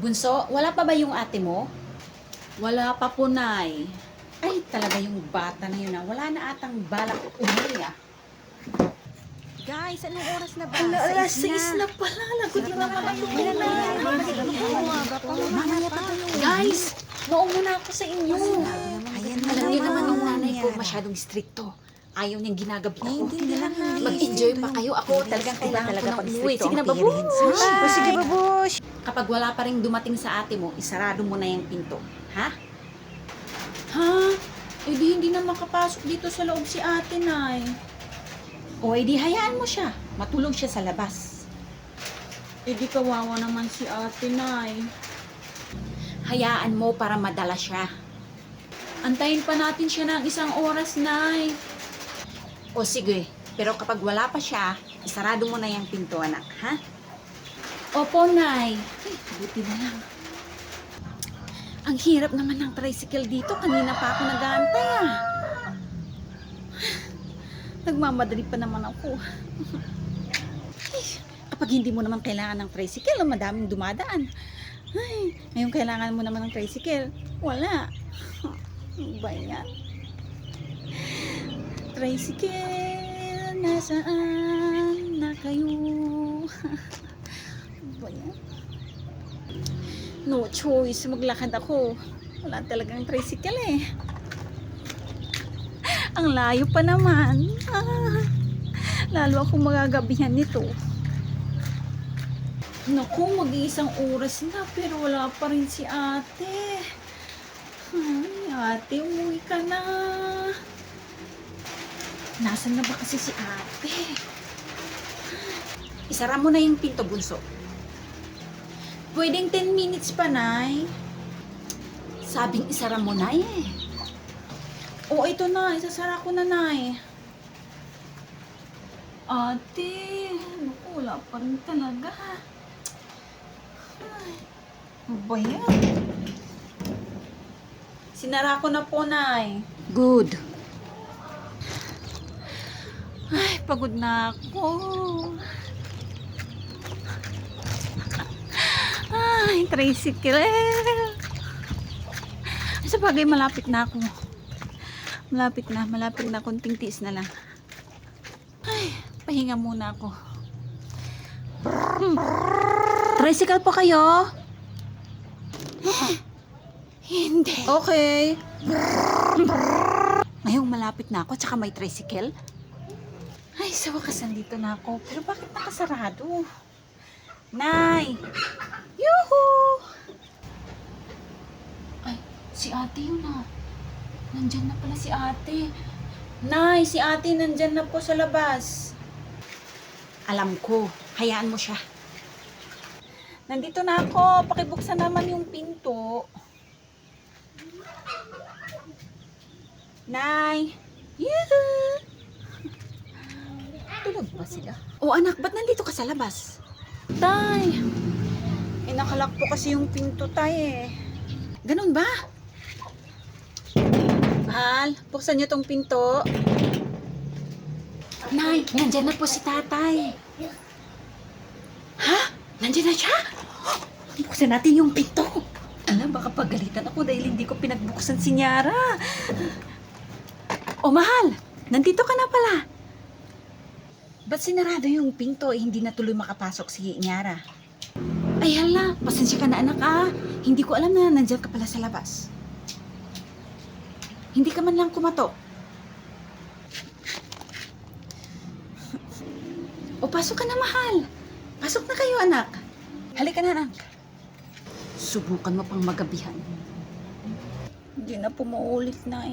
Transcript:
Bunso, wala pa ba yung ate mo? Wala pa po, Nay. Ay, talaga yung bata na yun, wala na atang balak umuwi, Guys, anong oras na ba? Alas 6 6 na pala. Lagot na naman yung Mamaya pa tayo. Guys, mauna ako sa inyo. Ayan na Alam niyo naman yung nanay ko nangyari. masyadong stricto. Ayaw niyang ginagabi ako. Naiintindihan namin. Mag-enjoy pa kayo. Ako talagang kailangan ko na umuwi. Sige na, babush! O sige, babush. Kapag wala pa rin dumating sa ate mo, isarado mo na yung pinto. Ha? Ha? Eh di hindi na makapasok dito sa loob si ate, Nay. O edi hayaan mo siya. Matulog siya sa labas. Eh di kawawa naman si ate, Nay. Hayaan mo para madala siya. Antayin pa natin siya ng isang oras, Nay. O sige, pero kapag wala pa siya, isarado mo na yung pinto, anak, ha? Opo, Nay. Ay, buti na lang. Ang hirap naman ng tricycle dito. Kanina pa ako nag-aantay, Nagmamadali pa naman ako. Ay, kapag hindi mo naman kailangan ng tricycle, madaming dumadaan. Ay, ngayon kailangan mo naman ng tricycle. Wala. Ano ba yan? Tricycle, nasaan na kayo? Ano ba yan? No choice, maglakad ako. Wala talagang tricycle Ang layo pa naman. Lalo akong magagabihan nito. Naku, mag-iisang oras na pero wala pa rin si ate. Ay, ate, umuwi ka na. Nasaan na ba kasi si ate? Isara mo na yung pinto, bunso. Pwedeng 10 minutes pa, Nay. Sabing isara mo na O, ito na. Isasara ko na, Nay. Ate, naku, wala pa rin talaga. Ay, ano ba yan? Sinara ko na po, Nay. Good. Ay, pagod na ako. Ay, tricycle. Sa bagay, malapit na ako. Malapit na. Konting tiis na lang. Ay, pahinga muna ako. Tricycle po kayo? Hindi. Okay. Ngayong malapit na ako, tsaka may tricycle. Ay, sa wakas nandito na ako. Pero bakit nakasarado? Nay! Yuhu! Ay, si ate yun Nandyan na pala si ate. Nay, si ate nandyan na po sa labas. Alam ko, hayaan mo siya. Nandito na ako. Pakibuksan naman yung pinto. Nay! Yuhu! Tulog ba sila? O anak, ba't nandito ka sa labas? Tay! Nakalak po kasi yung pinto, tay Ganun ba? Mahal, buksan niyo tong pinto. Nay, nandyan na po si tatay. Ha? Nandyan na siya? Buksan natin yung pinto. Alam, baka pagalitan ako dahil hindi ko pinagbuksan si Nyara. O mahal, nandito ka na pala. Ba't sinarado yung pinto hindi na tuloy makapasok si Nyara? Ay hala, pasensya ka na anak Hindi ko alam na nandyan ka pala sa labas. Hindi ka man lang kumatok. O pasok ka na mahal. Pasok na kayo anak. Halika na anak. Subukan mo pang magabihan. Hindi na po maulit na